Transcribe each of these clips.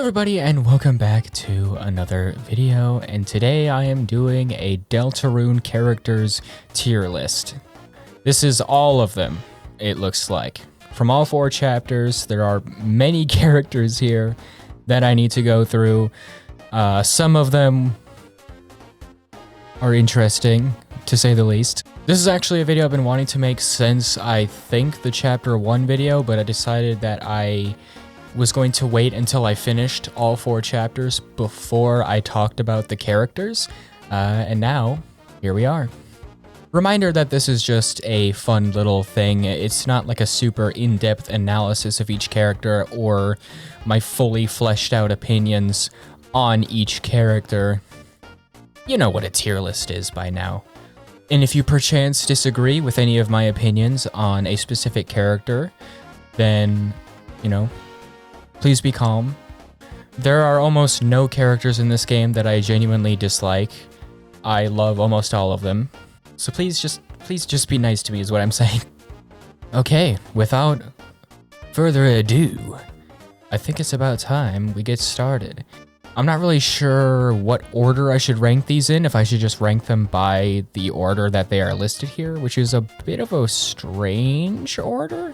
everybody and welcome back to another video, and today I am doing a Deltarune characters tier list. This is all of them, it looks like. From all 4 chapters, there are many characters here that I need to go through. Some of them are interesting, to say the least. This is actually a video I've been wanting to make since, I think, the chapter 1 video, but I decided that I was going to wait until I finished all 4 chapters before I talked about the characters, and now, here we are. Reminder that this is just a fun little thing. It's not like a super in-depth analysis of each character or my fully fleshed out opinions on each character. You know what a tier list is by now. And if you perchance disagree with any of my opinions on a specific character, then, you know, please be calm. There are almost no characters in this game that I genuinely dislike. I love almost all of them. So please just be nice to me is what I'm saying. Okay, without further ado, I think it's about time we get started. I'm not really sure what order I should rank these in, if I should just rank them by the order that they are listed here, which is a bit of a strange order.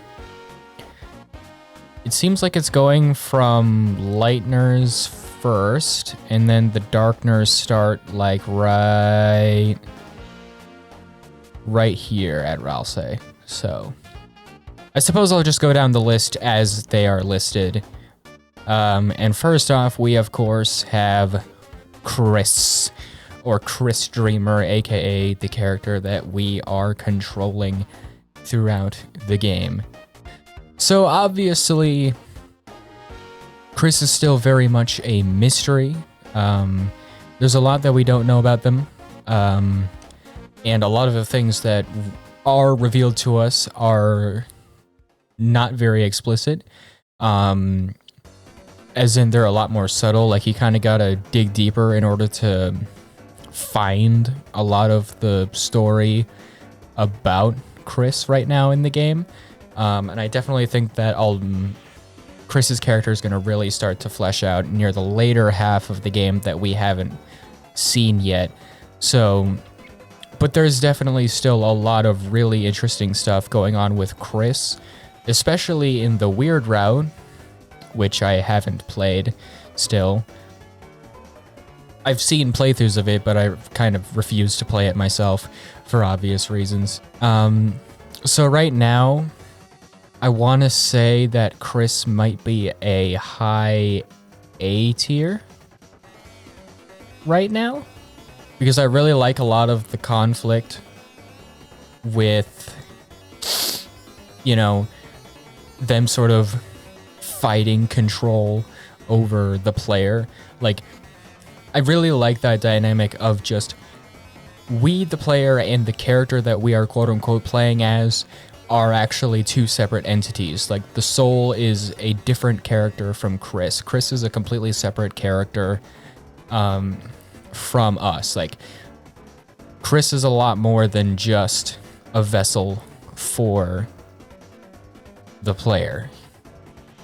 It seems like it's going from Lightners first, and then the Darkners start like right here at Ralsei. So I suppose I'll just go down the list as they are listed. And first off, we of course have Kris, or Kris Dreamer, aka the character that we are controlling throughout the game. So obviously, Kris is still very much a mystery. There's a lot that we don't know about them. And a lot of the things that are revealed to us are not very explicit. As in, they're a lot more subtle. Like, you kind of gotta dig deeper in order to find a lot of the story about Kris right now in the game. And I definitely think that Kris's character is going to really start to flesh out near the later half of the game that we haven't seen yet. So, but there's definitely still a lot of really interesting stuff going on with Kris, especially in the weird route, which I haven't played still. I've seen playthroughs of it, but I kind of refuse to play it myself for obvious reasons. So right now, I want to say that Kris might be a high A tier right now, because I really like a lot of the conflict with, you know, them sort of fighting control over the player. Like, I really like that dynamic of just we, the player, and the character that we are quote-unquote playing as are actually 2 separate entities. Like, the soul is a different character from Kris. Kris is a completely separate character from us. Like, Kris is a lot more than just a vessel for the player.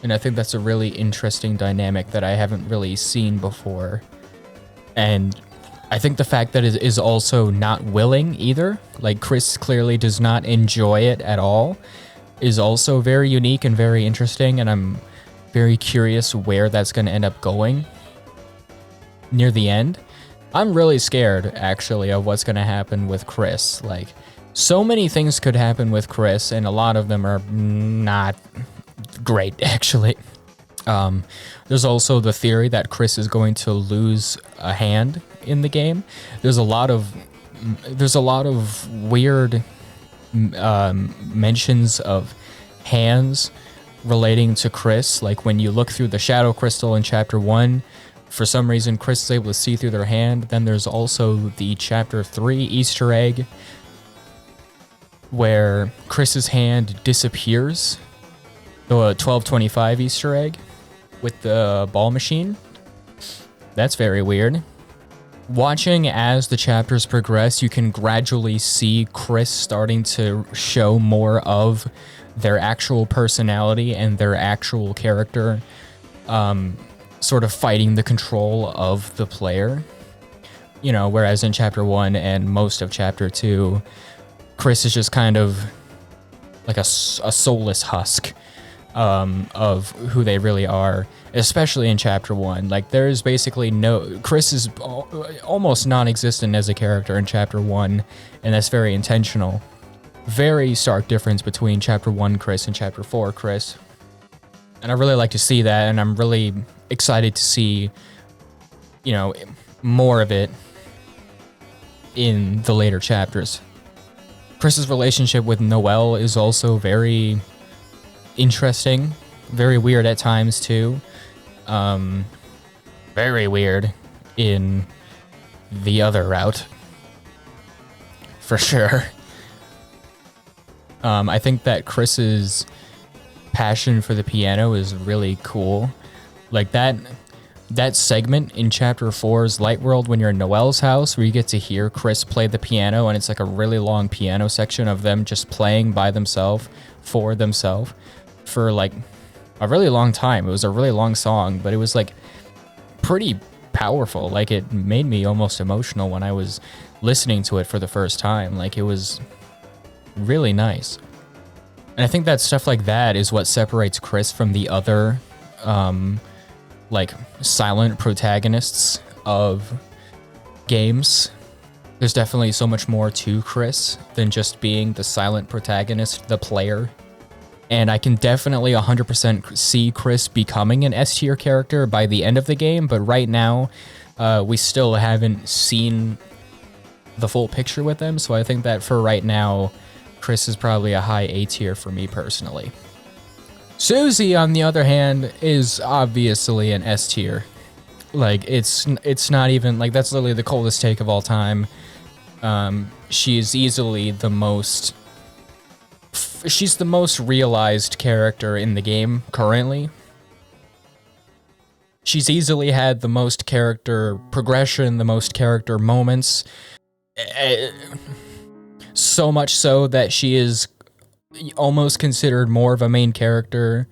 And I think that's a really interesting dynamic that I haven't really seen before. And I think the fact that it is also not willing either, like Kris clearly does not enjoy it at all, is also very unique and very interesting, and I'm very curious where that's going to end up going near the end. I'm really scared, actually, of what's going to happen with Kris. Like, so many things could happen with Kris, and a lot of them are not great, actually. There's also the theory that Kris is going to lose a hand in the game. There's a lot of weird mentions of hands relating to Kris. Like, when you look through the shadow crystal in chapter 1, for some reason Kris is able to see through their hand. Then there's also the chapter 3 Easter egg where Kris's hand disappears. The 1225 Easter egg with the ball machine. That's very weird. Watching as the chapters progress, you can gradually see Kris starting to show more of their actual personality and their actual character. sort of fighting the control of the player. You know, whereas in chapter 1 and most of chapter 2, Kris is just kind of like a soulless husk of who they really are, especially in chapter 1. Like, there's basically Kris is almost non-existent as a character in chapter 1, and that's very intentional. Very stark difference between chapter 1 Kris and chapter 4 Kris. And I really like to see that, and I'm really excited to see, you know, more of it in the later chapters. Kris's relationship with Noelle is also very interesting, very weird at times too. Very weird in the other route, for sure. I think that Kris's passion for the piano is really cool. Like that segment in chapter 4's Light World when you're in Noelle's house, where you get to hear Kris play the piano, and it's like a really long piano section of them just playing by themselves, for themselves, for like a really long time. It was a really long song, but it was like pretty powerful. Like, it made me almost emotional when I was listening to it for the first time. Like, it was really nice. And I think that stuff like that is what separates Kris from the other like silent protagonists of games. There's definitely so much more to Kris than just being the silent protagonist, the player. And I can definitely 100% see Kris becoming an S tier character by the end of the game, but right now we still haven't seen the full picture with them, so I think that for right now, Kris is probably a high A tier for me personally. Susie, on the other hand, is obviously an S tier. Like, it's not even, like, that's literally the coldest take of all time. She's easily the most... She's the most realized character in the game currently. She's easily had the most character progression, the most character moments. So much so that she is almost considered more of a main character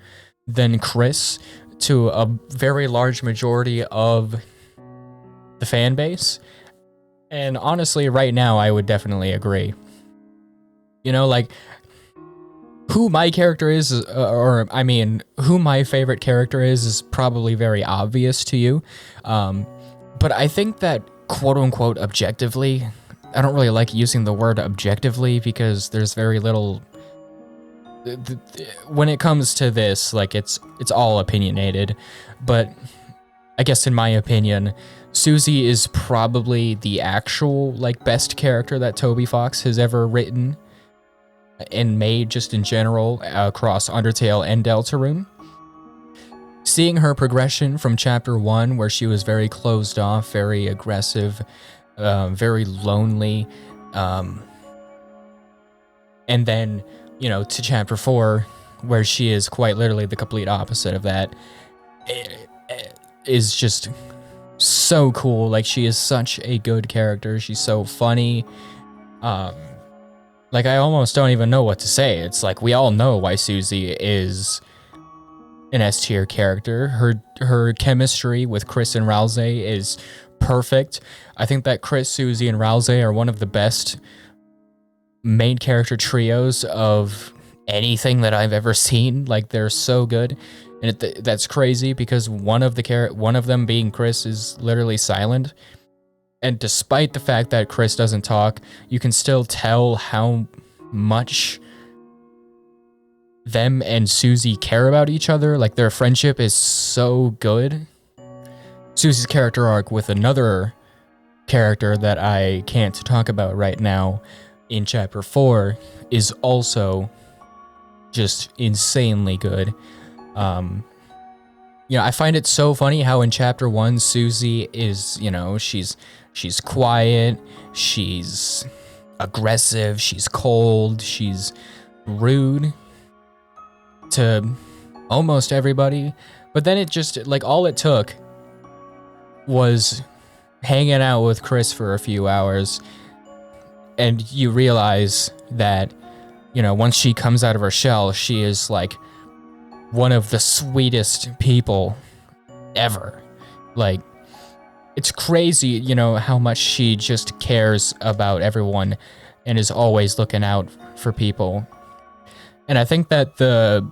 than Kris to a very large majority of the fan base. And honestly, right now, I would definitely agree. You know, like, who my character is, who my favorite character is probably very obvious to you. But I think that, quote-unquote, objectively, I don't really like using the word objectively because there's very little... When it comes to this, like, it's all opinionated, but I guess in my opinion, Susie is probably the actual, like, best character that Toby Fox has ever written and made just in general across Undertale and Deltarune. Seeing her progression from chapter 1, where she was very closed off, very aggressive, very lonely, and then, you know, to chapter 4, where she is quite literally the complete opposite of that, is just so cool. Like, she is such a good character. She's so funny. Like, I almost don't even know what to say. It's like, we all know why Susie is an S tier character. Her chemistry with Kris and Ralsei is perfect. I think that Kris, Susie, and Ralsei are one of the best main character trios of anything that I've ever seen. Like, they're so good, and that's crazy because one of them being Kris is literally silent, and despite the fact that Kris doesn't talk, you can still tell how much them and Susie care about each other. Like, their friendship is so good. Susie's character arc with another character that I can't talk about right now in chapter 4 is also just insanely good. You know, I find it so funny how in chapter 1, Susie is, you know, she's quiet, she's aggressive, she's cold, she's rude to almost everybody. But then it just, like, all it took was hanging out with Kris for a few hours, and you realize that, you know, once she comes out of her shell, she is, like, one of the sweetest people ever. Like, it's crazy, you know, how much she just cares about everyone and is always looking out for people. And I think that the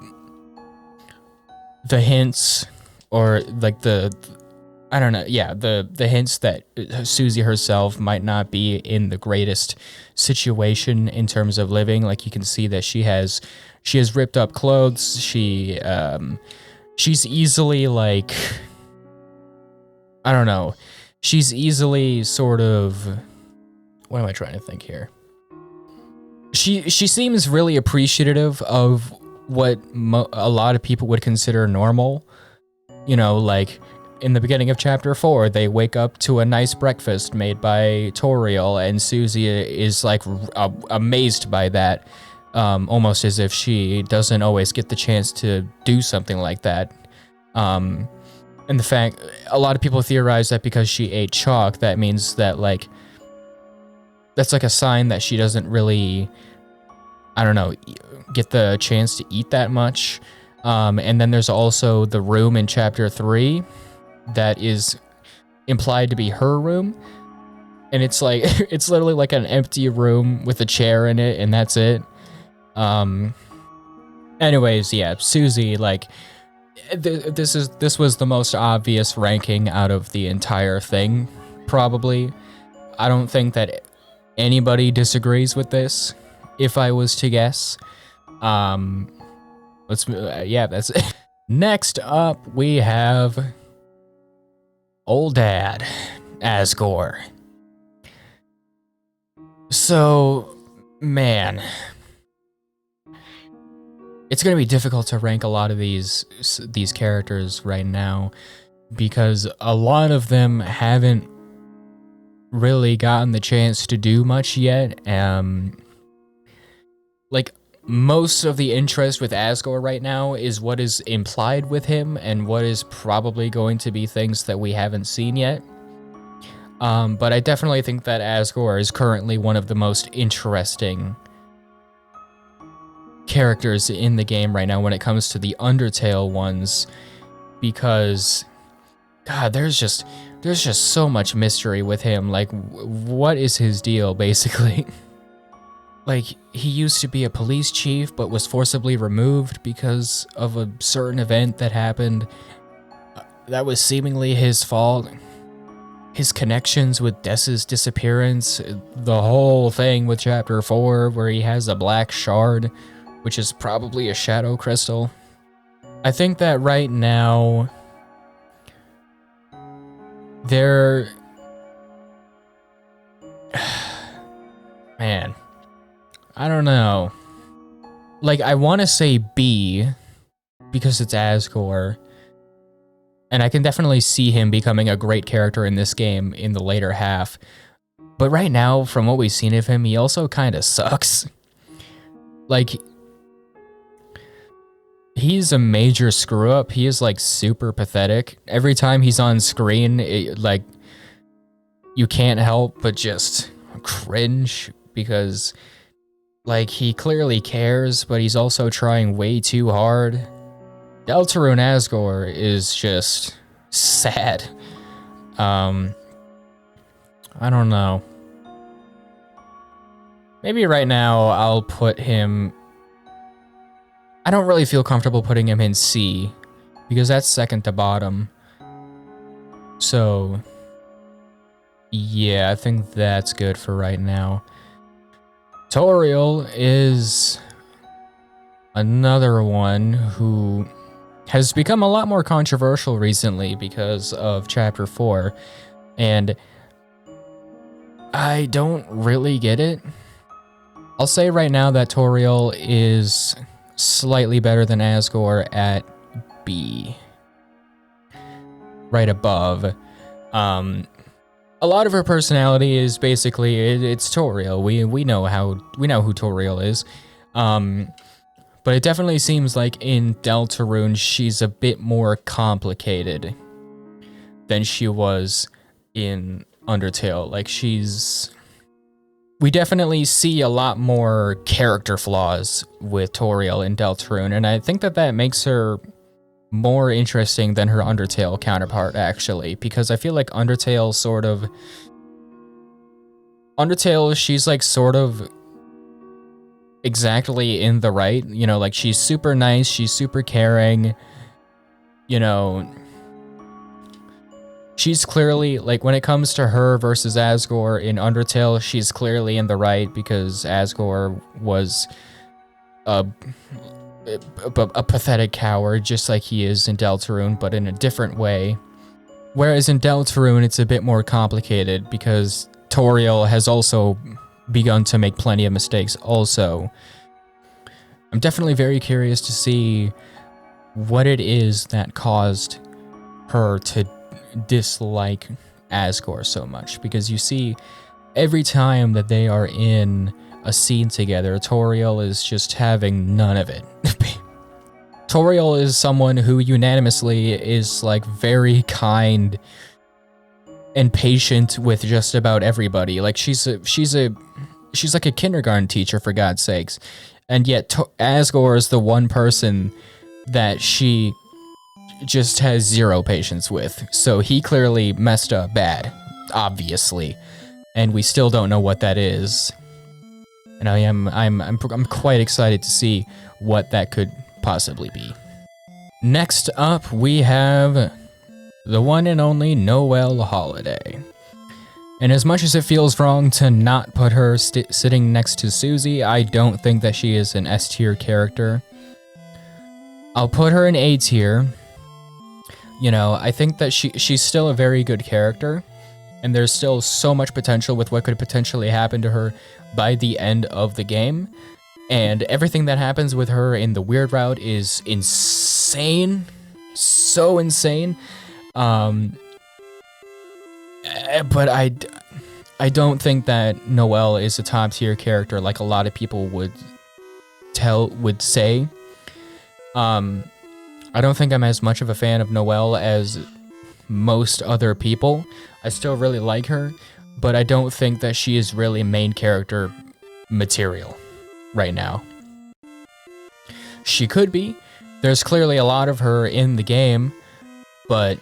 hints, or like I don't know, yeah, the hints that Susie herself might not be in the greatest situation in terms of living. Like, you can see that she has ripped up clothes. She's easily, like, I don't know. She's easily sort of, what am I trying to think here? She seems really appreciative of what a lot of people would consider normal. You know, like in the beginning of chapter 4, they wake up to a nice breakfast made by Toriel, and Susie is like amazed by that, almost as if she doesn't always get the chance to do something like that. And the fact, a lot of people theorize that because she ate chalk, that means that, like, that's like a sign that she doesn't really, I don't know, get the chance to eat that much. And then there's also the room in chapter 3 that is implied to be her room. And it's like, it's literally like an empty room with a chair in it, and that's it. Anyways, yeah, Susie, like, this was the most obvious ranking out of the entire thing, probably. I don't think that anybody disagrees with this, if I was to guess. Yeah, that's it. Next up, we have old dad, Asgore. So, man, it's gonna be difficult to rank a lot of these characters right now, because a lot of them haven't really gotten the chance to do much yet. Like, most of the interest with Asgore right now is what is implied with him and what is probably going to be things that we haven't seen yet. But I definitely think that Asgore is currently one of the most interesting characters in the game right now when it comes to the Undertale ones, because, God, there's just so much mystery with him. Like, what is his deal, basically? Like, he used to be a police chief, but was forcibly removed because of a certain event that happened that was seemingly his fault. His connections with Dessa's disappearance, the whole thing with chapter 4 where he has a black shard, which is probably a shadow crystal. I think that right now, man, I don't know. Like, I want to say B, because it's Asgore, and I can definitely see him becoming a great character in this game in the later half. But right now, from what we've seen of him, he also kind of sucks. Like, he's a major screw-up. He is, like, super pathetic. Every time he's on screen, like, you can't help but just cringe, because, like, he clearly cares, but he's also trying way too hard. Deltarune Asgore is just sad. I don't know. Maybe right now I'll put him... I don't really feel comfortable putting him in C, because that's second to bottom. So, yeah, I think that's good for right now. Toriel is another one who has become a lot more controversial recently because of chapter 4, and I don't really get it. I'll say right now that Toriel is slightly better than Asgore at B, right above. A lot of her personality is basically it's Toriel. We know who Toriel is. But it definitely seems like in Deltarune she's a bit more complicated than she was in Undertale. Like, we definitely see a lot more character flaws with Toriel in Deltarune, and I think that makes her more interesting than her Undertale counterpart, actually, because I feel like Undertale, she's like sort of exactly in the right, you know, like she's super nice, she's super caring, you know, she's clearly, like, when it comes to her versus Asgore in Undertale, she's clearly in the right because Asgore was a pathetic coward, just like he is in Deltarune, but in a different way. Whereas in Deltarune, it's a bit more complicated because Toriel has also begun to make plenty of mistakes also. I'm definitely very curious to see what it is that caused her to dislike Asgore so much, because you see every time that they are in a scene together, Toriel is just having none of it. Toriel is someone who unanimously is like very kind and patient with just about everybody. Like she's like a kindergarten teacher, for God's sakes. And yet Asgore is the one person that she just has zero patience with. So he clearly messed up bad, obviously. And we still don't know what that is. And I'm quite excited to see what that could possibly be. Next up, we have the one and only Noelle Holiday. And as much as it feels wrong to not put her sitting next to Susie, I don't think that she is an S tier character. I'll put her in A tier. You know, I think that she's still a very good character, and there's still so much potential with what could potentially happen to her by the end of the game. And everything that happens with her in the weird route is insane. So insane. But I don't think that Noelle is a top tier character like a lot of people would say. I don't think I'm as much of a fan of Noelle as most other people. I still really like her, but I don't think that she is really main character material right now. She could be. There's clearly a lot of her in the game, but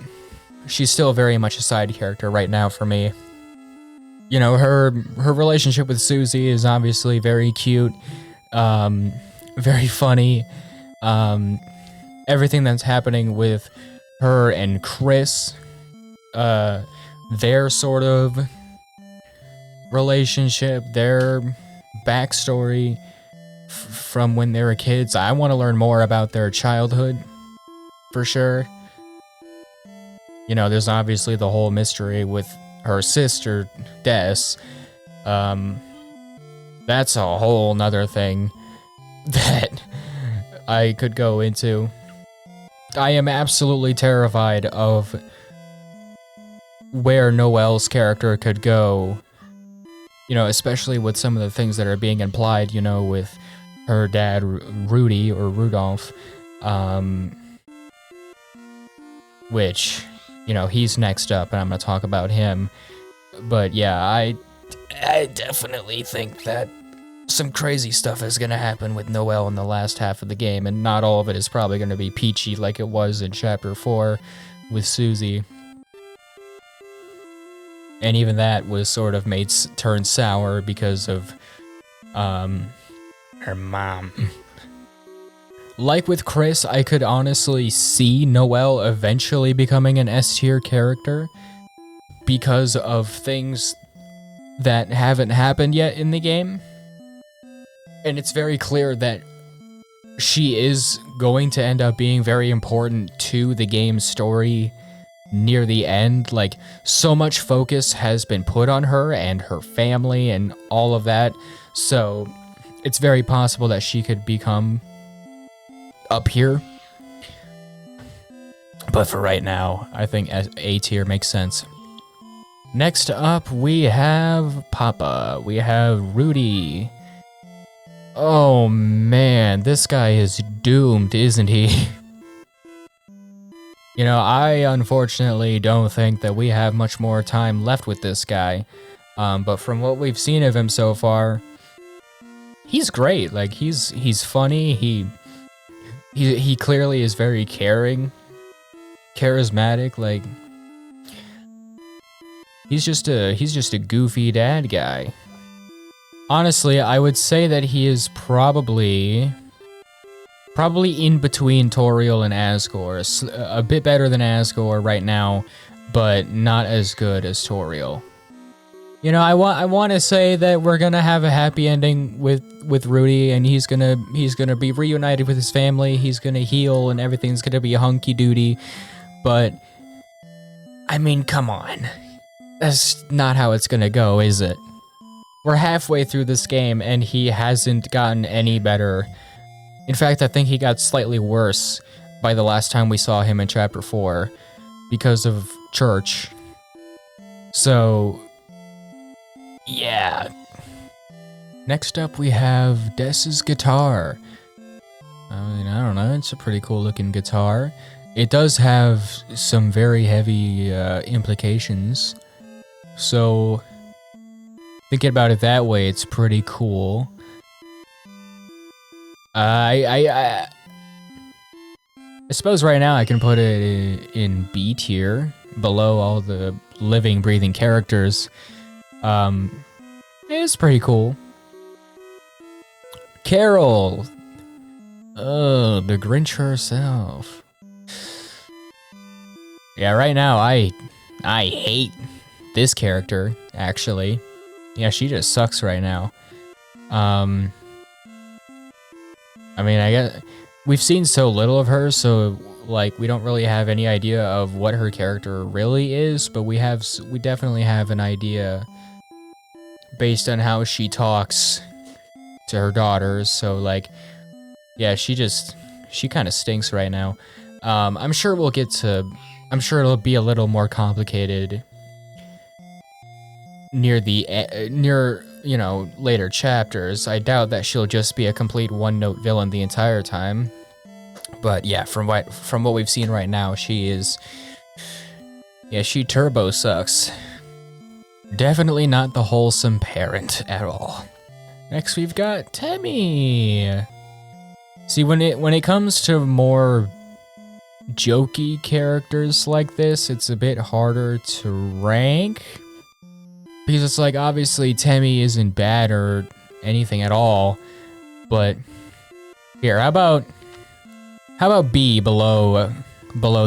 she's still very much a side character right now for me. You know, her relationship with Susie is obviously very cute, very funny. Everything that's happening with her and Kris, their sort of relationship, their backstory from when they were kids. I want to learn more about their childhood, for sure. You know, there's obviously the whole mystery with her sister, Des. That's a whole nother thing that I could go into. I am absolutely terrified of where Noelle's character could go, you know, especially with some of the things that are being implied, you know, with her dad, Rudy, or Rudolph, which, you know, he's next up, and I'm going to talk about him. But yeah, I definitely think that some crazy stuff is going to happen with Noelle in the last half of the game, and not all of it is probably going to be peachy like it was in Chapter 4 with Susie. And even that was sort of turned sour because of her mom. Like with Kris, I could honestly see Noelle eventually becoming an S tier character because of things that haven't happened yet in the game. And it's very clear that she is going to end up being very important to the game's story near the end. Like, so much focus has been put on her and her family and all of that. So it's very possible that she could become up here. But for right now, I think A tier makes sense. Next up, we have Papa. We have Rudy. Oh man, this guy is doomed, isn't he? You know, I unfortunately don't think that we have much more time left with this guy. But from what we've seen of him so far, he's great. Like, he's funny. He he clearly is very caring, charismatic. Like he's just a goofy dad guy. Honestly, I would say that he is probably in between Toriel and Asgore. A bit better than Asgore right now, but not as good as Toriel. You know, I want to say that we're gonna have a happy ending with Rudy, and he's gonna be reunited with his family. He's gonna heal, and everything's gonna be hunky doody. But I mean, come on, that's not how it's gonna go, is it? We're halfway through this game, and he hasn't gotten any better. In fact, I think he got slightly worse by the last time we saw him in Chapter 4 because of church. So, yeah. Next up, we have Des's guitar. I mean, I don't know, it's a pretty cool looking guitar. It does have some very heavy implications. So, thinking about it that way, it's pretty cool. I suppose right now I can put it in B tier, below all the living, breathing characters. It's pretty cool. Carol! Oh, the Grinch herself. Yeah, right now I hate this character, actually. Yeah, she just sucks right now. I mean, I guess we've seen so little of her, so like we don't really have any idea of what her character really is, but we definitely have an idea based on how she talks to her daughters. So like, yeah, she kind of stinks right now. I'm sure it'll be a little more complicated near you know, later chapters. I doubt that she'll just be a complete one-note villain the entire time. But yeah, from what we've seen right now, she turbo sucks. Definitely not the wholesome parent at all. Next we've got Temmie. See, when it comes to more jokey characters like this, it's a bit harder to rank. Because it's like, obviously, Temmie isn't bad or anything at all, but here, how about B below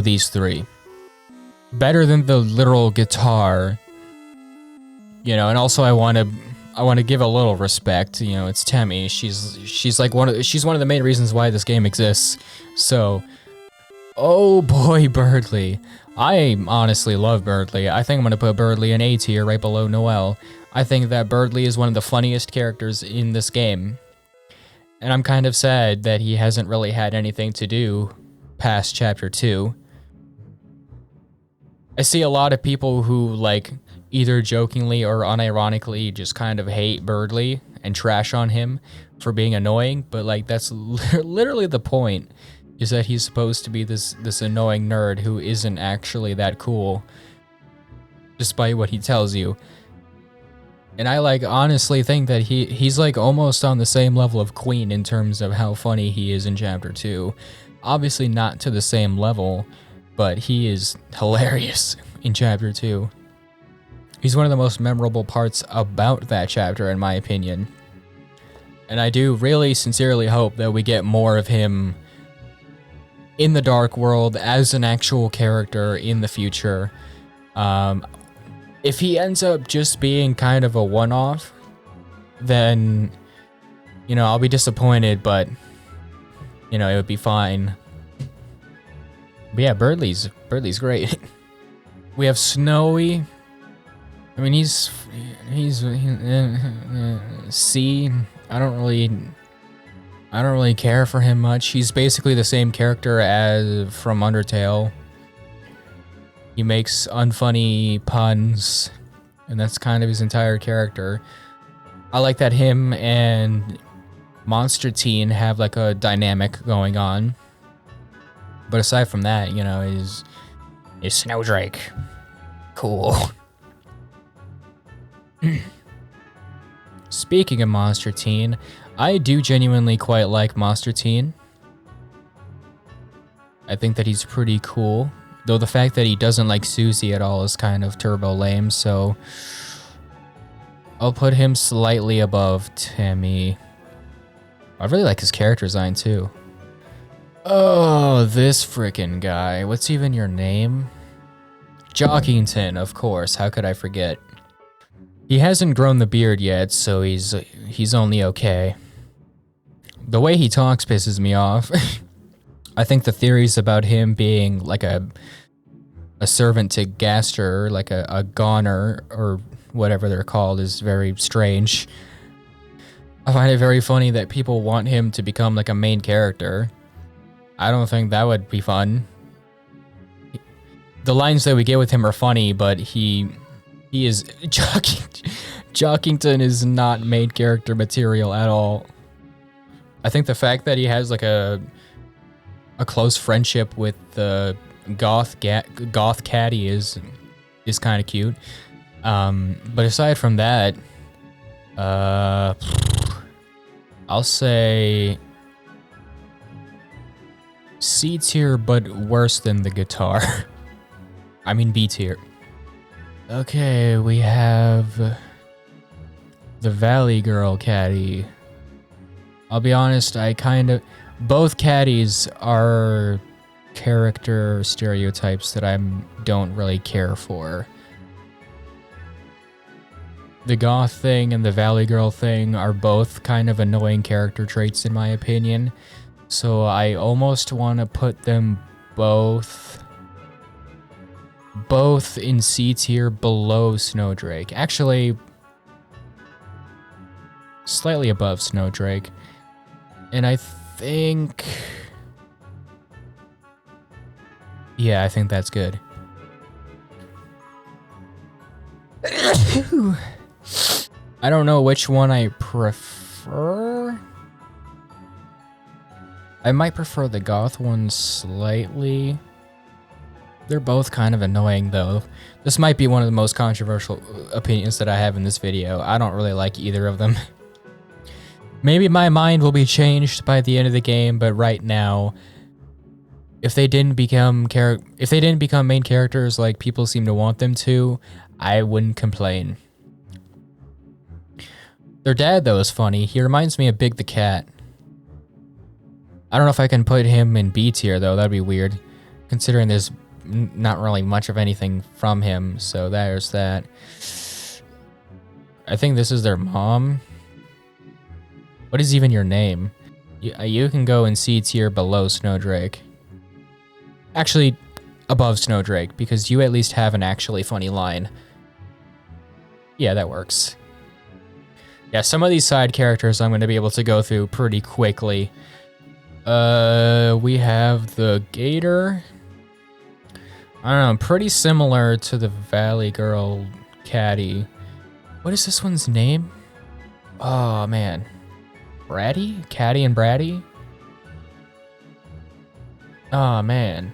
these three? Better than the literal guitar, you know. And also, I want to give a little respect. You know, it's Temmie. She's like one of the main reasons why this game exists. So, oh boy, Berdly. I honestly love Berdly. I think I'm going to put Berdly in A tier right below Noelle. I think that Berdly is one of the funniest characters in this game. And I'm kind of sad that he hasn't really had anything to do past Chapter 2. I see a lot of people who, like, either jokingly or unironically just kind of hate Berdly and trash on him for being annoying, but, like, that's literally the point. Is that he's supposed to be this annoying nerd who isn't actually that cool, despite what he tells you. And I like honestly think that he's like almost on the same level of Queen in terms of how funny he is in Chapter 2. Obviously not to the same level, but he is hilarious in Chapter 2. He's one of the most memorable parts about that chapter, in my opinion. And I do really sincerely hope that we get more of him in the Dark World as an actual character in the future. If he ends up just being kind of a one-off, then, you know, I'll be disappointed, but, you know, it would be fine. But yeah, Berdly's great. We have Snowy. I mean, he's C. I don't really care for him much. He's basically the same character as from Undertale. He makes unfunny puns, and that's kind of his entire character. I like that him and Monster Teen have like a dynamic going on. But aside from that, you know, is Snowdrake. Cool. Speaking of Monster Teen, I do genuinely quite like Monster Teen. I think that he's pretty cool. Though the fact that he doesn't like Susie at all is kind of turbo lame, so I'll put him slightly above Timmy. I really like his character design too. Oh, this frickin' guy. What's even your name? Jockington, of course. How could I forget? He hasn't grown the beard yet, so he's only okay. The way he talks pisses me off. I think the theories about him being like a servant to Gaster, like a goner, or whatever they're called, is very strange. I find it very funny that people want him to become like a main character. I don't think that would be fun. The lines that we get with him are funny, but he is Jockington is not main character material at all. I think the fact that he has like a close friendship with the goth caddy is kind of cute. But aside from that, I'll say C tier, but worse than the guitar. I mean B tier. Okay, we have the Valley Girl caddy. I'll be honest, both caddies are character stereotypes that I don't really care for. The goth thing and the Valley Girl thing are both kind of annoying character traits in my opinion. So I almost want to put them both in C tier below Snowdrake. Actually, slightly above Snowdrake. And I think... yeah, I think that's good. I don't know which one I prefer. I might prefer the goth one slightly. They're both kind of annoying though. This might be one of the most controversial opinions that I have in this video. I don't really like either of them. Maybe my mind will be changed by the end of the game, but right now, if they didn't become main characters like people seem to want them to, I wouldn't complain. Their dad though is funny. He reminds me of Big the Cat. I don't know if I can put him in B tier though. That'd be weird, considering there's not really much of anything from him. So there's that. I think this is their mom. What is even your name? You can go in C tier below Snowdrake. Actually, above Snowdrake, because you at least have an actually funny line. Yeah, that works. Yeah, some of these side characters I'm going to be able to go through pretty quickly. We have the Gator. I don't know, pretty similar to the Valley Girl caddy. What is this one's name? Oh, man. Bratty? Caddy and Bratty? Oh, man.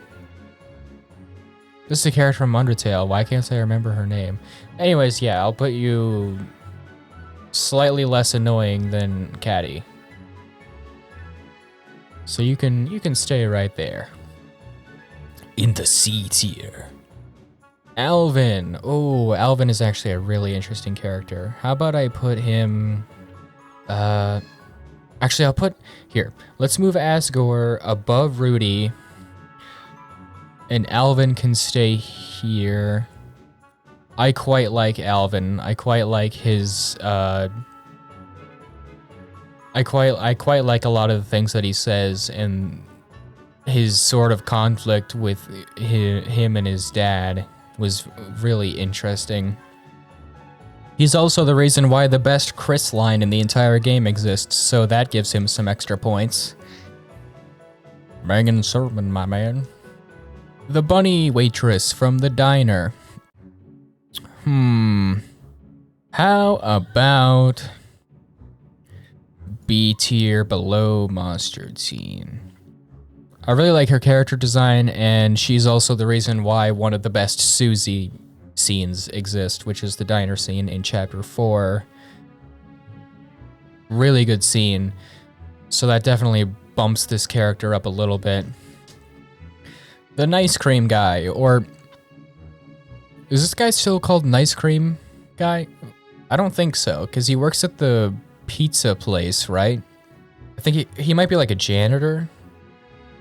This is a character from Undertale. Why can't I remember her name? Anyways, yeah, I'll put you slightly less annoying than Caddy. So you can stay right there. In the C tier. Alvin. Oh, Alvin is actually a really interesting character. How about I put him... Actually, I'll put... Here, let's move Asgore above Rudy. And Alvin can stay here. I quite like Alvin. I quite like his... I quite like a lot of the things that he says, and his sort of conflict with him and his dad was really interesting. He's also the reason why the best Kris line in the entire game exists, so that gives him some extra points. Bangin' sermon, my man. The bunny waitress from the diner. How about B tier below Mustard Scene? I really like her character design, and she's also the reason why one of the best Susie scenes exist, which is the diner scene in Chapter 4. Really good scene. So that definitely bumps this character up a little bit. The Nice Cream guy, or is this guy still called Nice Cream guy? I don't think so, because he works at the pizza place, right? I think he might be like a janitor.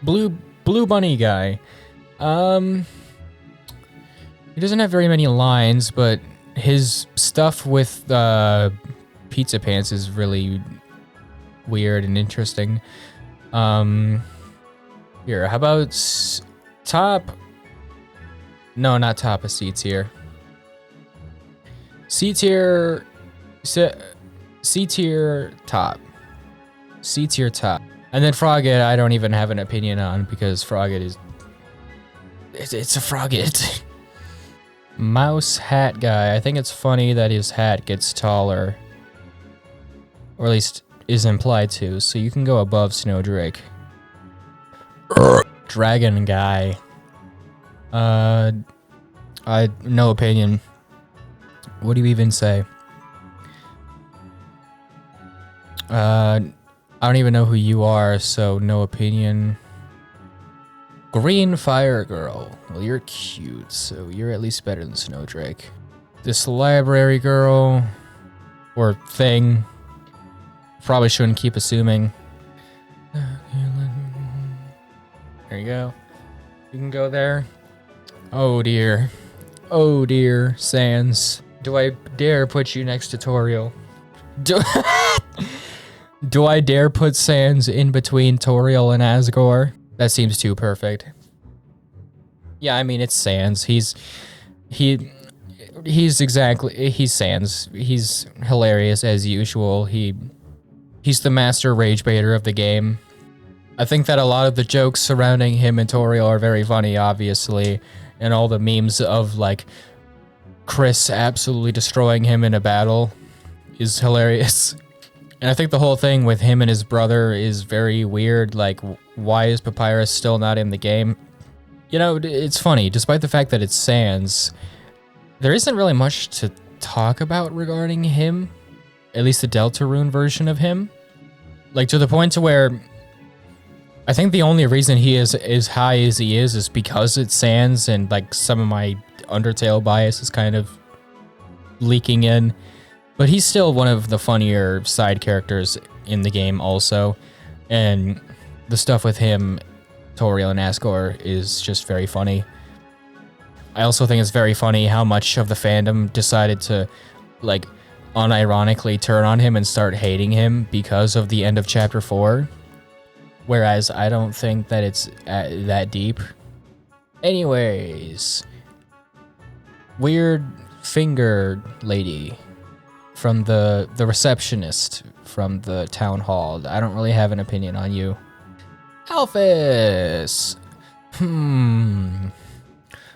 Blue bunny guy. He doesn't have very many lines, but his stuff with pizza pants is really weird and interesting. Here, how about top? No, not top of C tier. C tier top. C tier top. And then Frogget, I don't even have an opinion on because Frogget is... It's a Frogget. Mouse hat guy. I think it's funny that his hat gets taller. Or at least is implied to, so you can go above Snowdrake. Dragon guy. No opinion. What do you even say? I don't even know who you are, so no opinion. Green Fire Girl. Well, you're cute, so you're at least better than Snowdrake. This library girl, or thing, probably shouldn't keep assuming. There you go. You can go there. Oh dear. Oh dear, Sans. Do I dare put you next to Toriel? Do I dare put Sans in between Toriel and Asgore? That seems too perfect. Yeah, I mean, it's Sans. He's Sans. He's hilarious as usual. He's the master rage baiter of the game. I think that a lot of the jokes surrounding him and Toriel are very funny, obviously, and all the memes of like Kris absolutely destroying him in a battle is hilarious. And I think the whole thing with him and his brother is very weird. Like, why is Papyrus still not in the game? You know, it's funny. Despite the fact that it's Sans, there isn't really much to talk about regarding him. At least the Deltarune version of him. Like, to the point to where I think the only reason he is as high as he is because it's Sans, and like some of my Undertale bias is kind of leaking in. But he's still one of the funnier side characters in the game also. And the stuff with him, Toriel and Asgore, is just very funny. I also think it's very funny how much of the fandom decided to, like, unironically turn on him and start hating him because of the end of Chapter 4. Whereas I don't think that it's that deep. Anyways. Weird finger lady. From the receptionist from the town hall. I don't really have an opinion on you. Alphys!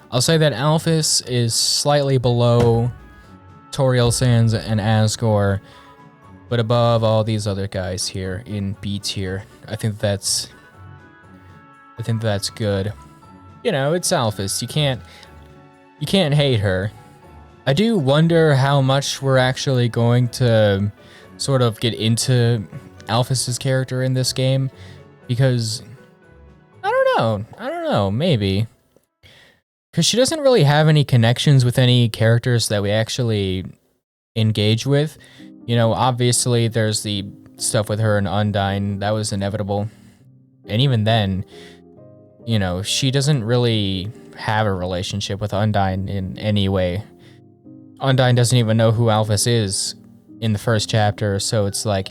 I'll say that Alphys is slightly below Toriel, Sans, and Asgore, but above all these other guys here in B tier. I think that's good. You know, it's Alphys. You can't hate her. I do wonder how much we're actually going to sort of get into Alphys's character in this game, because I don't know, maybe. Because she doesn't really have any connections with any characters that we actually engage with. You know, obviously there's the stuff with her and Undyne, that was inevitable. And even then, you know, she doesn't really have a relationship with Undyne in any way. Undyne doesn't even know who Alphys is in the first chapter, so it's like,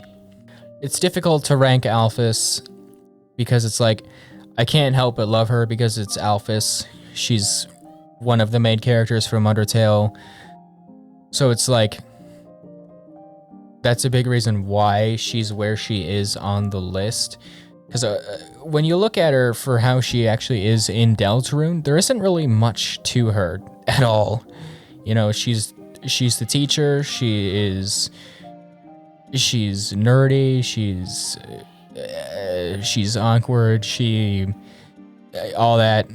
it's difficult to rank Alphys because it's like, I can't help but love her because it's Alphys. She's one of the main characters from Undertale. So it's like, that's a big reason why she's where she is on the list. Because when you look at her for how she actually is in Deltarune, there isn't really much to her at all. You know, she's the teacher, she's nerdy, she's awkward, all that.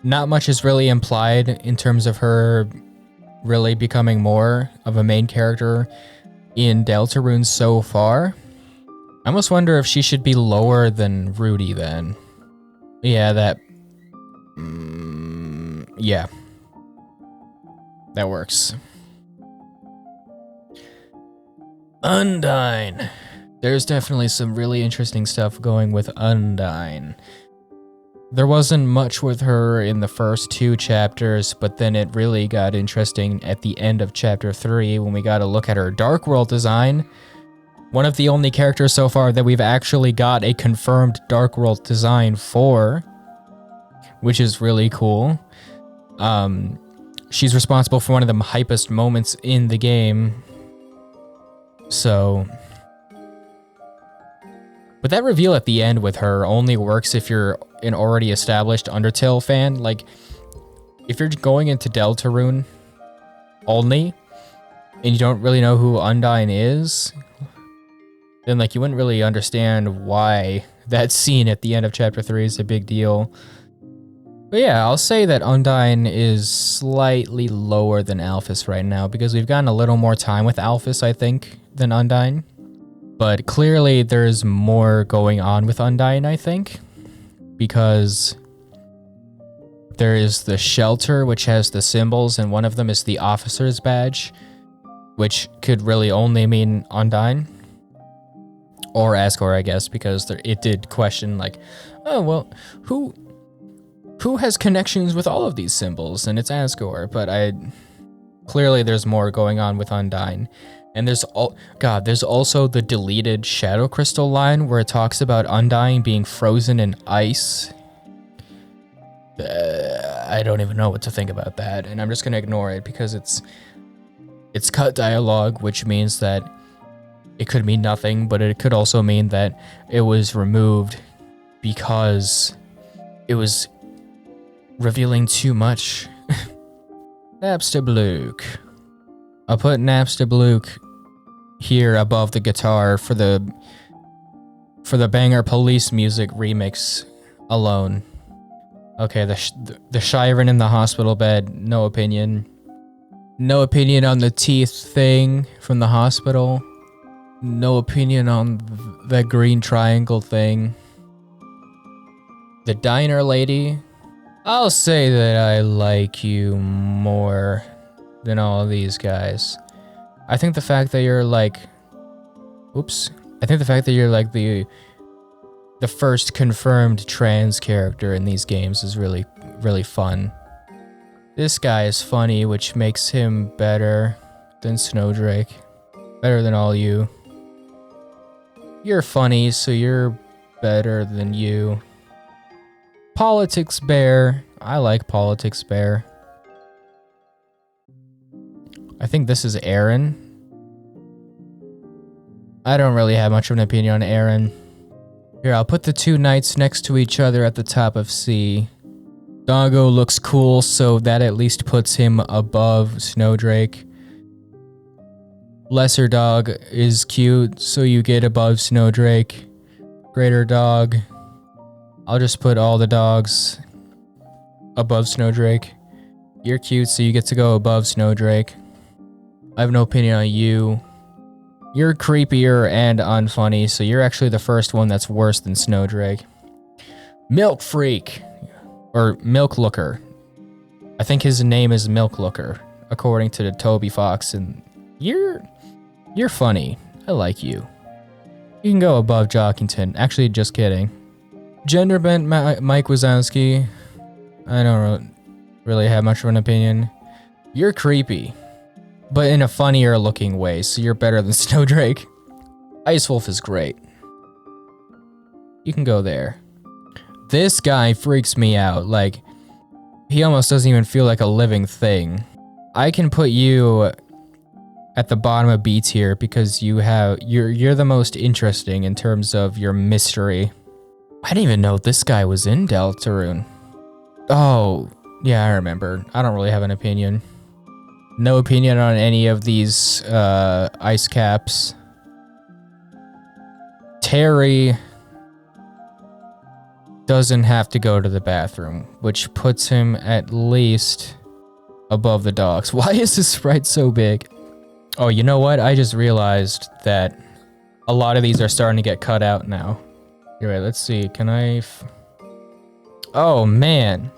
Not much is really implied in terms of her really becoming more of a main character in Deltarune so far. I almost wonder if she should be lower than Rudy then. Yeah, Yeah. That works. Undyne. There's definitely some really interesting stuff going with Undyne. There wasn't much with her in the first 2 chapters, but then it really got interesting at the end of chapter 3 when we got to look at her Dark World design. One of the only characters so far that we've actually got a confirmed Dark World design for, which is really cool. She's responsible for one of the hypest moments in the game. So... But that reveal at the end with her only works if you're an already established Undertale fan. Like, if you're going into Deltarune only, and you don't really know who Undyne is, then like you wouldn't really understand why that scene at the end of chapter 3 is a big deal. But yeah, I'll say that Undyne is slightly lower than Alphys right now, because we've gotten a little more time with Alphys, I think, than Undyne. But clearly there's more going on with Undyne, I think, because there is the shelter, which has the symbols, and one of them is the officer's badge, which could really only mean Undyne. Or Asgore, I guess, because it did question, like, oh, well, who has connections with all of these symbols? And it's Asgore, but clearly there's more going on with Undyne. And there's also the deleted Shadow Crystal line where it talks about Undyne being frozen in ice. I don't even know what to think about that, and I'm just gonna ignore it because it's cut dialogue, which means that it could mean nothing, but it could also mean that it was removed because it was revealing too much. Napstablook. I'll put Napstablook here above the guitar for the banger Police music remix alone. Okay, the Shiren in the hospital bed, no opinion. No opinion on the teeth thing from the hospital. No opinion on the green triangle thing. The diner lady. I'll say that I like you more than all of these guys. I think the fact that you're like... I think the fact that you're like the first confirmed trans character in these games is really, really fun. This guy is funny, which makes him better than Snowdrake. Better than all you. You're funny, so you're better than you. Politics Bear. I like Politics Bear. I think this is Aaron. I don't really have much of an opinion on Aaron. Here, I'll put the 2 knights next to each other at the top of C. Doggo looks cool, so that at least puts him above Snowdrake. Lesser Dog is cute, so you get above Snowdrake. Greater Dog. I'll just put all the dogs above Snowdrake. You're cute, so you get to go above Snowdrake. I have no opinion on you. You're creepier and unfunny, so you're actually the first one that's worse than Snowdrake. Milk Freak. Or Milk Looker. I think his name is Milk Looker, according to the Toby Fox, and you're funny. I like you. You can go above Jockington. Actually, just kidding. Genderbent Mike Wazowski. I don't really have much of an opinion. You're creepy, but in a funnier looking way, so you're better than Snowdrake. Ice Wolf is great. You can go there. This guy freaks me out. Like, he almost doesn't even feel like a living thing. I can put you at the bottom of B tier because you're the most interesting in terms of your mystery. I didn't even know this guy was in Deltarune. Oh, yeah, I remember. I don't really have an opinion. No opinion on any of these ice caps. Terry doesn't have to go to the bathroom, which puts him at least above the dogs. Why is this sprite so big? Oh, you know what? I just realized that a lot of these are starting to get cut out now. Anyway, let's see. Can I... Oh, man.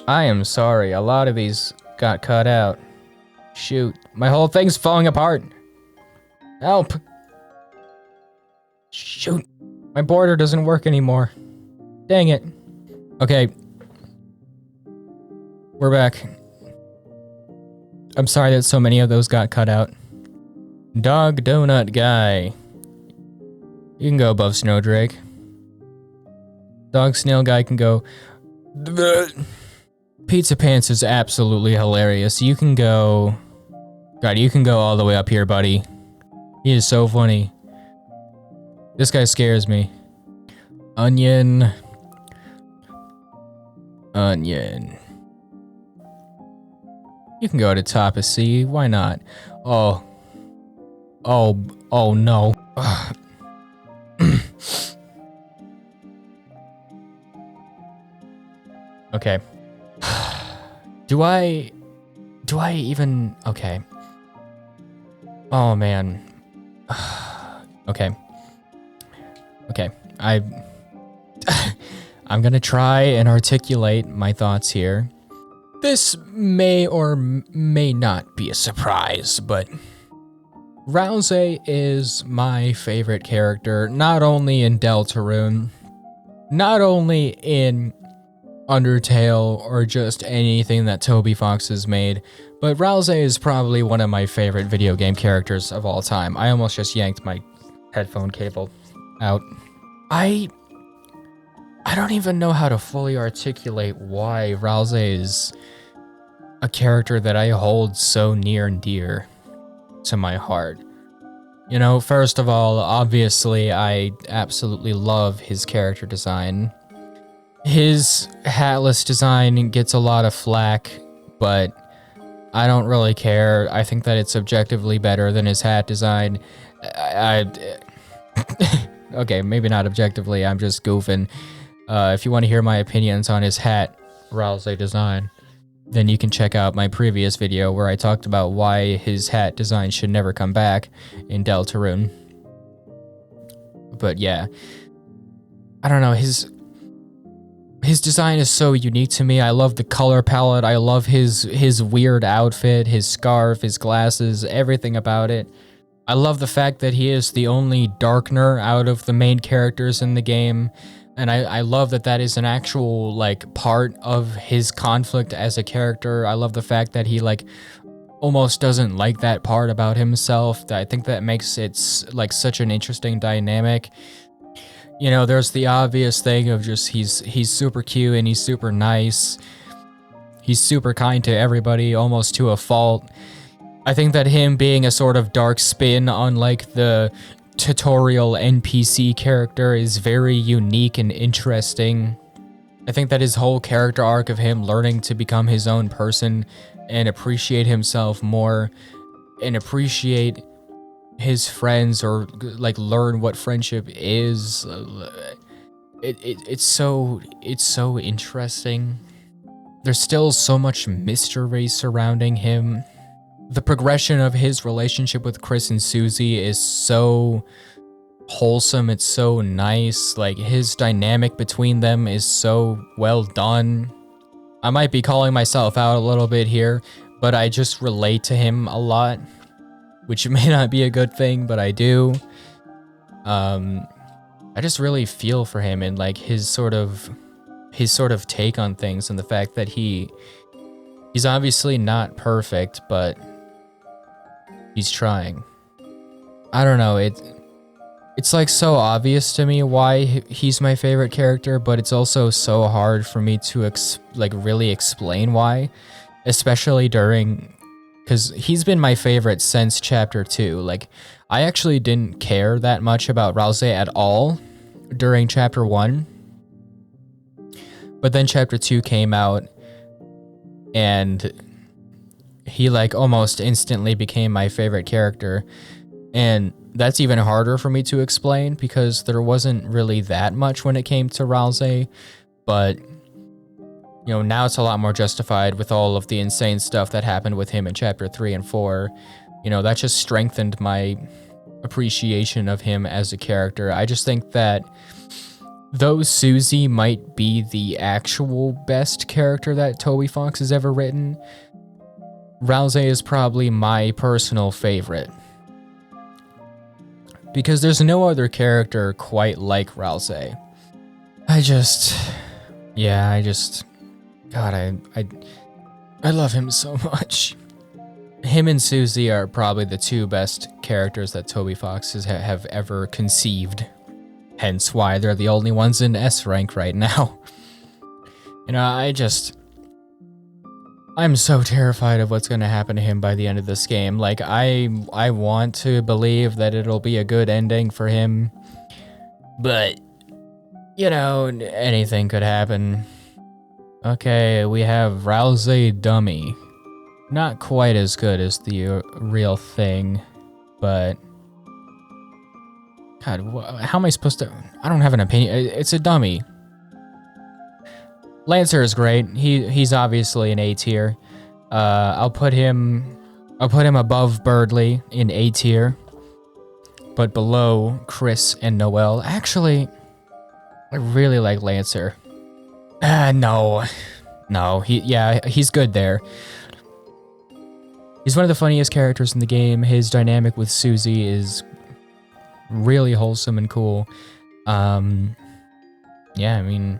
I am sorry, a lot of these got cut out. Shoot, my whole thing's falling apart. Help! Shoot, my border doesn't work anymore. Dang it. Okay. We're back. I'm sorry that so many of those got cut out. Dog Donut Guy. You can go above Snowdrake. Dog Snail Guy can go... Pizza Pants is absolutely hilarious. You can go... God, you can go all the way up here, buddy. He is so funny. This guy scares me. Onion. Onion. You can go to top of C. Why not? Oh. Oh no. Okay. Do I even... Okay. Oh, man. Okay. Okay. I'm gonna try and articulate my thoughts here. This may or may not be a surprise, but Ralsei is my favorite character, not only in Deltarune, not only in Undertale or just anything that Toby Fox has made, but Ralsei is probably one of my favorite video game characters of all time. I almost just yanked my headphone cable out. I don't even know how to fully articulate why Ralsei is a character that I hold so near and dear to my heart. You know, first of all, obviously, I absolutely love his character design. His hatless design gets a lot of flack, but I don't really care. I think that it's objectively better than his hat design. Okay, maybe not objectively, I'm just goofing. If you want to hear my opinions on his hat Ralsei design, then you can check out my previous video where I talked about why his hat design should never come back in Deltarune. But yeah, I don't know, his design is so unique to me. I love the color palette, I love his weird outfit, his scarf, his glasses, everything about it. I love the fact that he is the only Darkner out of the main characters in the game. And I love that that is an actual, like, part of his conflict as a character. I love the fact that he, like, almost doesn't like that part about himself. I think that makes it, like, such an interesting dynamic. You know, there's the obvious thing of just he's super cute and he's super nice. He's super kind to everybody, almost to a fault. I think that him being a sort of dark spin on, like, the tutorial NPC character is very unique and interesting. I think that his whole character arc of him learning to become his own person and appreciate himself more and appreciate his friends, or like learn what friendship is, it's so interesting. There's still so much mystery surrounding him. The progression of his relationship with Kris and Susie is so wholesome, it's so nice. Like, his dynamic between them is so well done. I might be calling myself out a little bit here, but I just relate to him a lot, which may not be a good thing, but I do. I just really feel for him and, like, his sort of take on things, and the fact that he's obviously not perfect, but he's trying. I don't know, it's like so obvious to me why he's my favorite character, but it's also so hard for me to really explain why, especially because he's been my favorite since chapter 2. Like, I actually didn't care that much about Ralsei at all during chapter 1, but then chapter 2 came out and he, like, almost instantly became my favorite character. And that's even harder for me to explain because there wasn't really that much when it came to Ralsei. But, you know, now it's a lot more justified with all of the insane stuff that happened with him in chapter 3 and 4. You know, that just strengthened my appreciation of him as a character. I just think that, Though Susie might be the actual best character that Toby Fox has ever written, Ralsei is probably my personal favorite. Because there's no other character quite like Ralsei. God, I love him so much. Him and Susie are probably the two best characters that Toby Fox have ever conceived. Hence why they're the only ones in S rank right now. You know, I'm so terrified of what's going to happen to him by the end of this game. Like, I want to believe that it'll be a good ending for him. But, you know, anything could happen. Okay, we have Ralsei Dummy. Not quite as good as the real thing, but... God, how am I supposed to... I don't have an opinion. It's a dummy. Lancer is great. He's obviously an A tier. I'll put him above Birdly in A tier, but below Kris and Noelle. Actually, I really like Lancer. No, he's good there. He's one of the funniest characters in the game. His dynamic with Susie is really wholesome and cool. Yeah, I mean,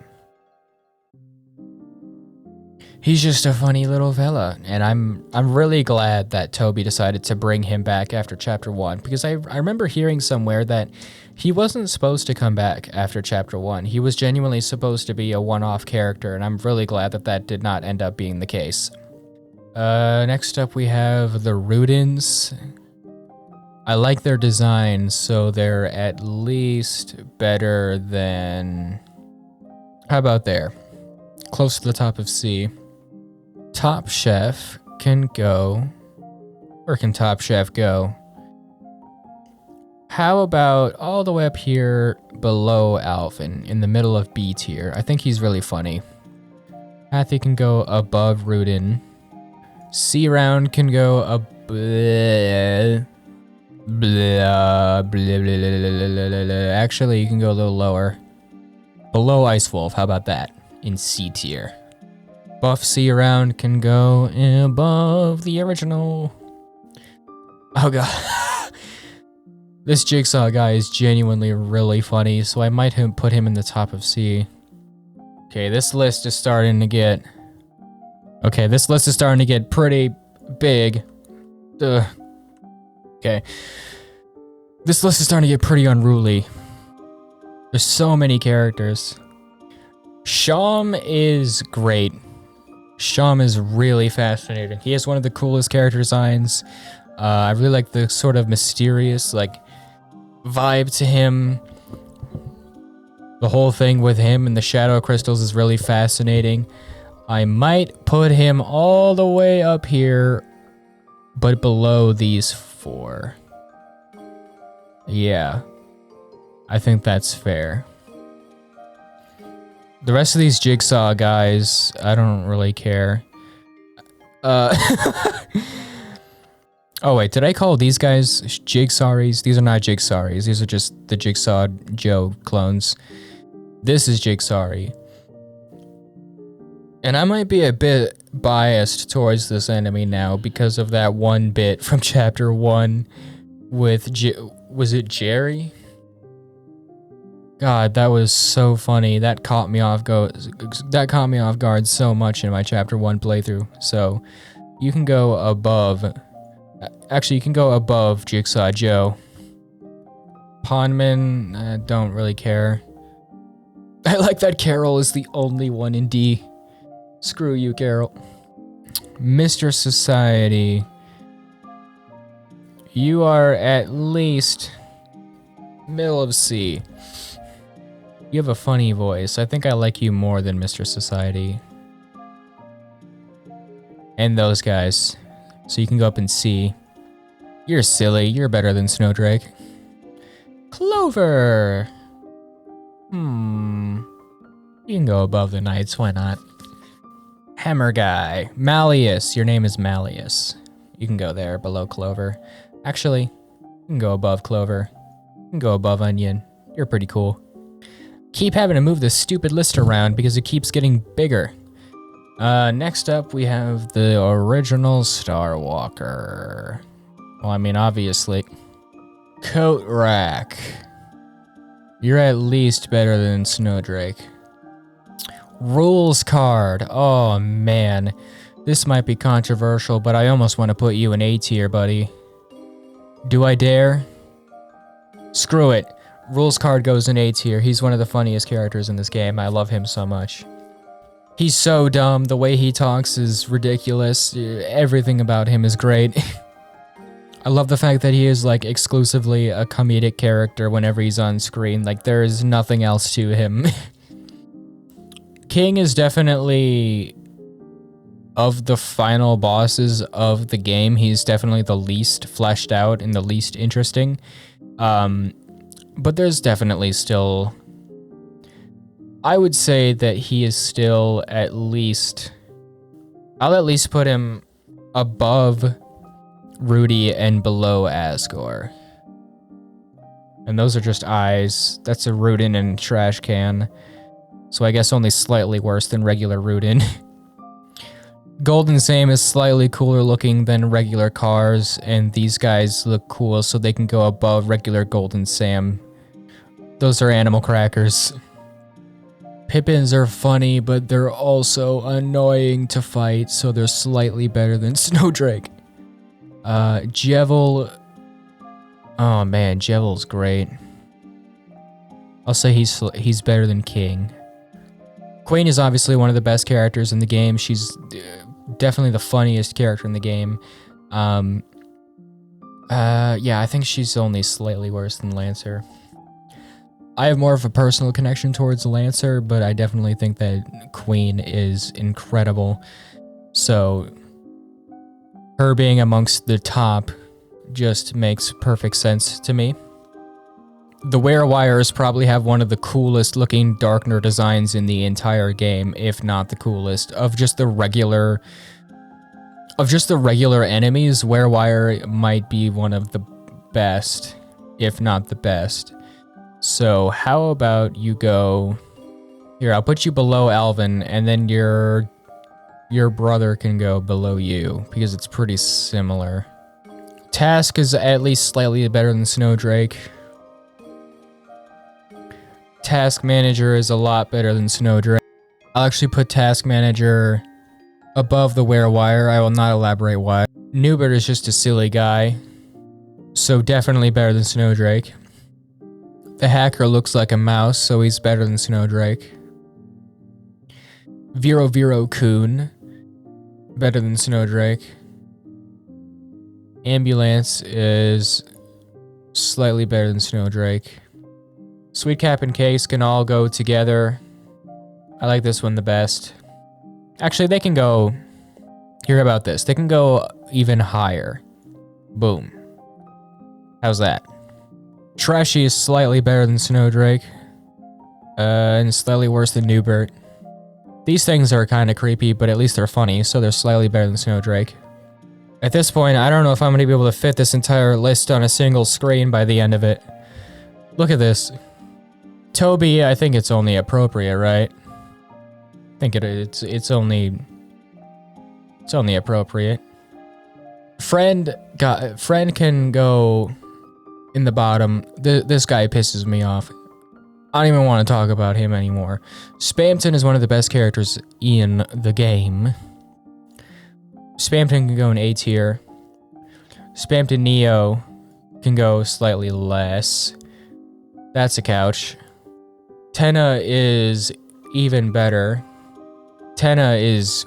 he's just a funny little fella, and I'm really glad that Toby decided to bring him back after Chapter 1, because I remember hearing somewhere that he wasn't supposed to come back after Chapter 1. He was genuinely supposed to be a one-off character, and I'm really glad that that did not end up being the case. Next up we have the Rudins. I like their design, so they're at least better than... How about there? Close to the top of C. Top Chef can go... Where can Top Chef go? How about all the way up here below Alvin, in the middle of B tier? I think he's really funny. Hathy can go above Rudin. C-Round can go Actually, you can go a little lower. Below Ice Wolf, how about that? In C tier. Buff C-Round can go above the original. Oh god. This Jigsaw guy is genuinely really funny, so I might put him in the top of C. Okay, this list is starting to get... Okay, this list is starting to get pretty big. Ugh. Okay. This list is starting to get pretty unruly. There's so many characters. Sham is great. Sham is really fascinating. He has one of the coolest character designs. I really like the sort of mysterious, like, vibe to him. The whole thing with him and the shadow crystals is really fascinating. I might put him all the way up here, but below these four. Yeah, I think that's fair. The rest of these Jigsaw guys, I don't really care. Oh wait, did I call these guys Jigsawries? These are not Jigsawries. These are just the Jigsaw Joe clones. This is Jigsawry. And I might be a bit biased towards this enemy now because of that one bit from Chapter 1 with was it Jerry? God, that was so funny. That caught me off guard so much in my Chapter 1 playthrough. So, you can go above... Actually, you can go above Jigsaw Joe. Pondman, don't really care. I like that Carol is the only one in D. Screw you, Carol. Mr. Society. You are at least middle of C. You have a funny voice. I think I like you more than Mr. Society. And those guys. So you can go up in C. You're silly. You're better than Snowdrake. Clover. You can go above the Knights. Why not? Hammer Guy. Malleus. Your name is Malleus. You can go there below Clover. Actually, you can go above Clover. You can go above Onion. You're pretty cool. keep having to move this stupid list around because it keeps getting bigger. Next up, we have the original Star Walker. Well, I mean, obviously. Coat Rack. You're at least better than Snowdrake. Rules card. Oh, man. This might be controversial, but I almost want to put you in A tier, buddy. Do I dare? Screw it. Rules card goes in A tier. He's one of the funniest characters in this game. I love him so much. He's so dumb. The way he talks is ridiculous. Everything about him is great. I love the fact that he is like exclusively a comedic character whenever he's on screen. Like there is nothing else to him. King is definitely, of the final bosses of the game, he's definitely the least fleshed out and the least interesting. But there's definitely still, I would say that he is still at least, I'll at least put him above Rudy and below Asgore. And those are just eyes. That's a Rudin and trash can. So I guess only slightly worse than regular Rudin. Golden Sam is slightly cooler looking than regular cars, and these guys look cool so they can go above regular Golden Sam. Those are animal crackers. Pippins are funny, but they're also annoying to fight, so they're slightly better than Snowdrake. Jevil. Oh man, Jevil's great. I'll say he's better than King. Queen is obviously one of the best characters in the game. She's definitely the funniest character in the game. Yeah, I think she's only slightly worse than Lancer. I have more of a personal connection towards Lancer, but I definitely think that Queen is incredible. So her being amongst the top just makes perfect sense to me. The Werewires probably have one of the coolest looking Darkner designs in the entire game, if not the coolest. Of just the regular enemies, Werewire might be one of the best, if not the best. So how about you go here? I'll put you below Alvin, and then your brother can go below you because it's pretty similar. Task is at least slightly better than Snowdrake. Task Manager is a lot better than Snowdrake. I'll actually put Task Manager above the Werewire. I will not elaborate why. Newbert is just a silly guy, so definitely better than Snowdrake. The Hacker looks like a mouse, so he's better than Snowdrake. Vero Coon, better than Snowdrake. Ambulance is slightly better than Snowdrake. Sweet Cap and Case can all go together. I like this one the best. Actually, they can go... Hear about this. They can go even higher. Boom. How's that? Trashy is slightly better than Snowdrake. And slightly worse than Newbert. These things are kind of creepy, but at least they're funny, so they're slightly better than Snowdrake. At this point, I don't know if I'm going to be able to fit this entire list on a single screen by the end of it. Look at this. Toby, I think it's only appropriate, right? I think it's only appropriate. Friend can go in the bottom. This guy pisses me off. I don't even want to talk about him anymore. Spamton is one of the best characters in the game. Spamton can go in A tier. Spamton Neo can go slightly less. That's a couch. Tenna is even better. Tenna is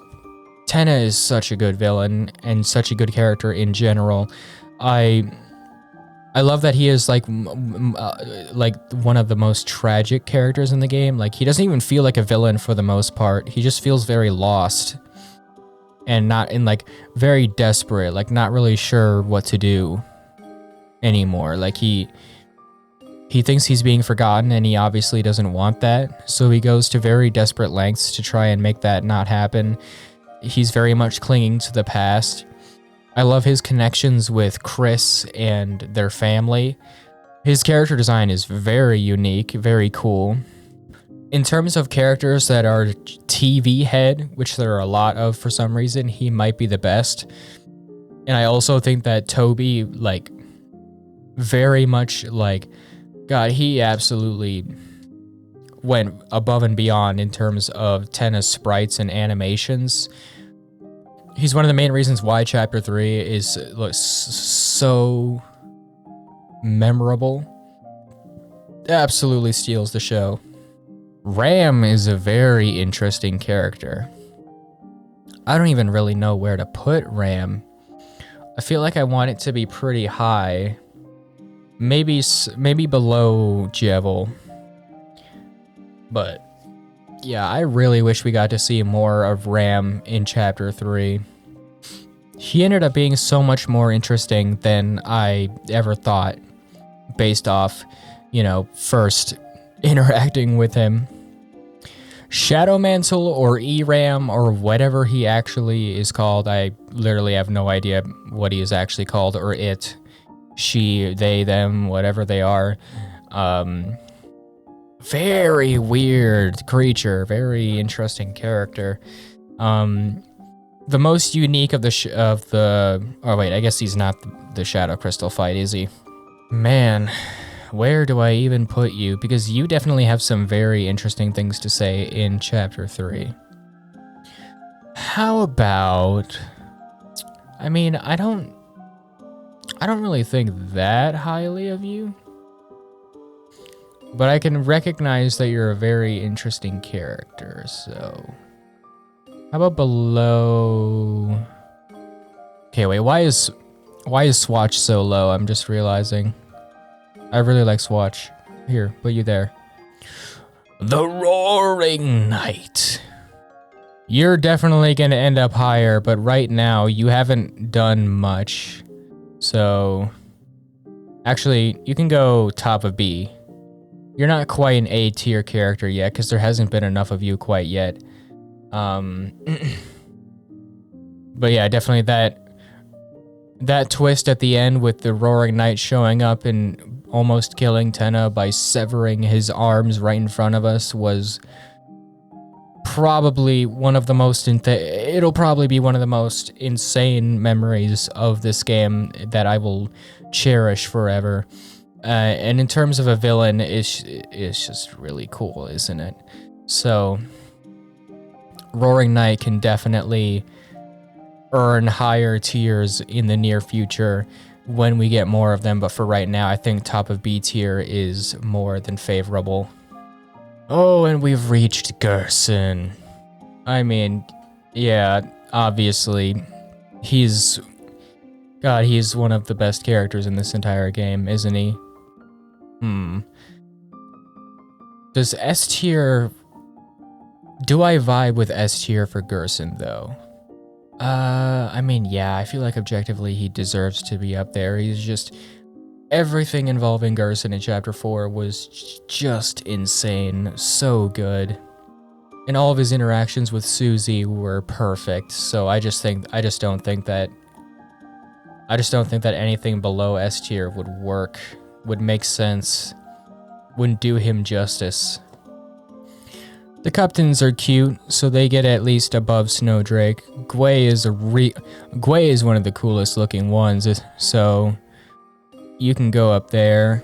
such a good villain and such a good character in general. I love that he is like one of the most tragic characters in the game. Like he doesn't even feel like a villain for the most part. He just feels very lost and not in like very desperate, like not really sure what to do anymore. Like he thinks he's being forgotten and he obviously doesn't want that. So he goes to very desperate lengths to try and make that not happen. He's very much clinging to the past. I love his connections with Kris and their family. His character design is very unique, very cool. In terms of characters that are TV head, which there are a lot of for some reason, he might be the best. And I also think that Toby, like, very much, like, God, he absolutely went above and beyond in terms of Tenna's sprites and animations. He's one of the main reasons why Chapter 3 is so memorable. Absolutely steals the show. Ram is a very interesting character. I don't even really know where to put Ram. I feel like I want it to be pretty high. Maybe below Jevil. But yeah, I really wish we got to see more of Ram in Chapter 3. He ended up being so much more interesting than I ever thought, based off, you know, first interacting with him. Shadow Mantle or E-Ram or whatever he actually is called, I literally have no idea what he is actually called, or it, she, they, them, whatever they are. Very weird creature, very interesting character. The most unique of oh wait, I guess he's not the Shadow Crystal fight, is he? Man, where do I even put you? Because you definitely have some very interesting things to say in Chapter 3. How about... I mean, I don't really think that highly of you. But I can recognize that you're a very interesting character, so... How about below... Okay, wait, why is Swatch so low? I'm just realizing. I really like Swatch. Here, put you there. The Roaring Knight. You're definitely going to end up higher, but right now you haven't done much. So, actually, you can go top of B. You're not quite an A tier character yet, because there hasn't been enough of you quite yet. But yeah, definitely that twist at the end with the Roaring Knight showing up and almost killing Tenna by severing his arms right in front of us was probably one of the most it'll probably be one of the most insane memories of this game that I will cherish forever. And in terms of a villain, it's just really cool, isn't it? So Roaring Knight can definitely earn higher tiers in the near future when we get more of them, but for right now, I think top of B tier is more than favorable. Oh, and we've reached Gerson. I mean, yeah, obviously, he's one of the best characters in this entire game, isn't he? Does S tier... Do I vibe with S tier for Gerson, though? I mean, yeah, I feel like objectively he deserves to be up there. He's just... Everything involving Gerson in Chapter 4 was just insane. So good. And all of his interactions with Susie were perfect. So I just don't think that anything below S tier would work, would make sense, wouldn't do him justice. The captains are cute, so they get at least above Snowdrake. Gwei is one of the coolest looking ones, so you can go up there.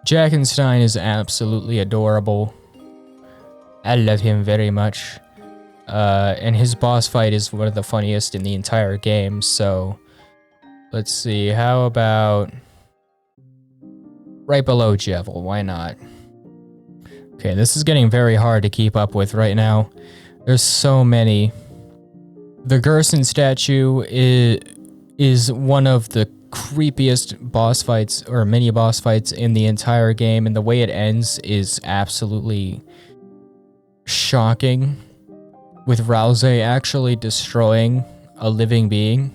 Jackenstein is absolutely adorable. I love him very much. And his boss fight is one of the funniest in the entire game, so let's see, how about right below Jevil, why not? Okay, this is getting very hard to keep up with right now. There's so many. The Gerson statue is one of the creepiest boss fights, or mini boss fights in the entire game, and the way it ends is absolutely shocking, with Ralsei actually destroying a living being,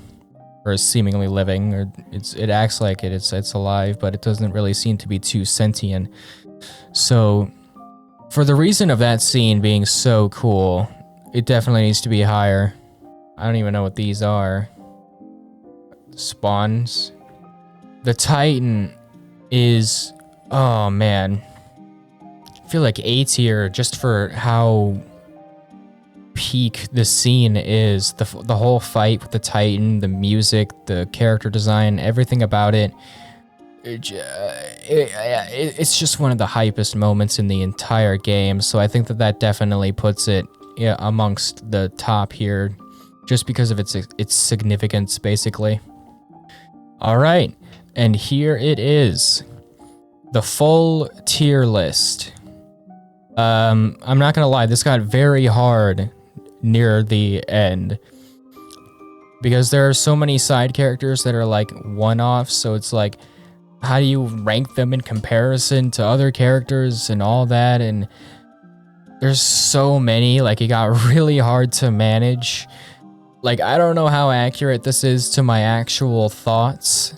or seemingly living, or it acts like it's alive, but it doesn't really seem to be too sentient. So, for the reason of that scene being so cool, it definitely needs to be higher. I don't even know what these are. Spawns. The Titan is... Oh, man. feel like A tier just for how peak the scene is. The whole fight with the Titan, the music, the character design, everything about it. It's just one of the hypest moments in the entire game. So I think that definitely puts it amongst the top here, just because of its significance, basically. All right, and here it is, the full tier list. I'm not gonna lie, this got very hard near the end because there are so many side characters that are like one-offs, so it's like, how do you rank them in comparison to other characters and all that? And there's so many, like, it got really hard to manage. Like, I don't know how accurate this is to my actual thoughts.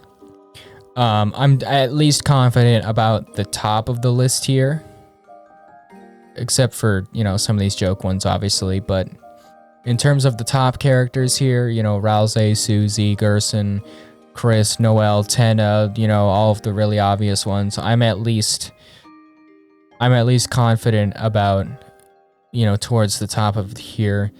I'm at least confident about the top of the list here, except for, you know, some of these joke ones, obviously. But in terms of the top characters here, you know, Ralsei, Susie, Gerson, Kris, Noelle, Tenna, you know, all of the really obvious ones. I'm at least confident about, you know, towards the top of here.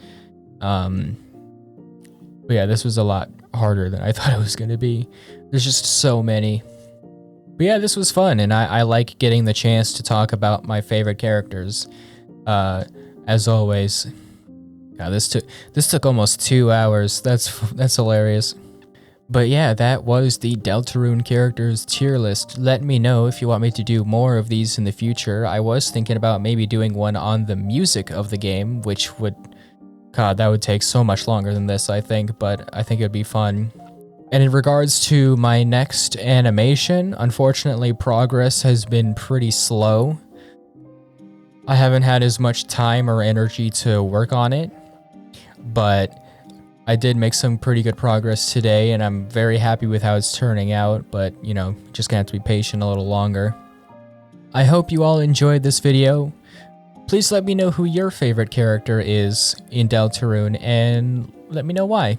But yeah, this was a lot harder than I thought it was going to be. There's just so many. But yeah, this was fun, and I like getting the chance to talk about my favorite characters. As always. Yeah, this took almost 2 hours. That's hilarious. But yeah, that was the Deltarune characters tier list. Let me know if you want me to do more of these in the future. I was thinking about maybe doing one on the music of the game, which would... God, that would take so much longer than this, I think, but I think it'd be fun. And in regards to my next animation, unfortunately, progress has been pretty slow. I haven't had as much time or energy to work on it, but I did make some pretty good progress today, and I'm very happy with how it's turning out, but, you know, just gonna have to be patient a little longer. I hope you all enjoyed this video. Please let me know who your favorite character is in Deltarune, and let me know why.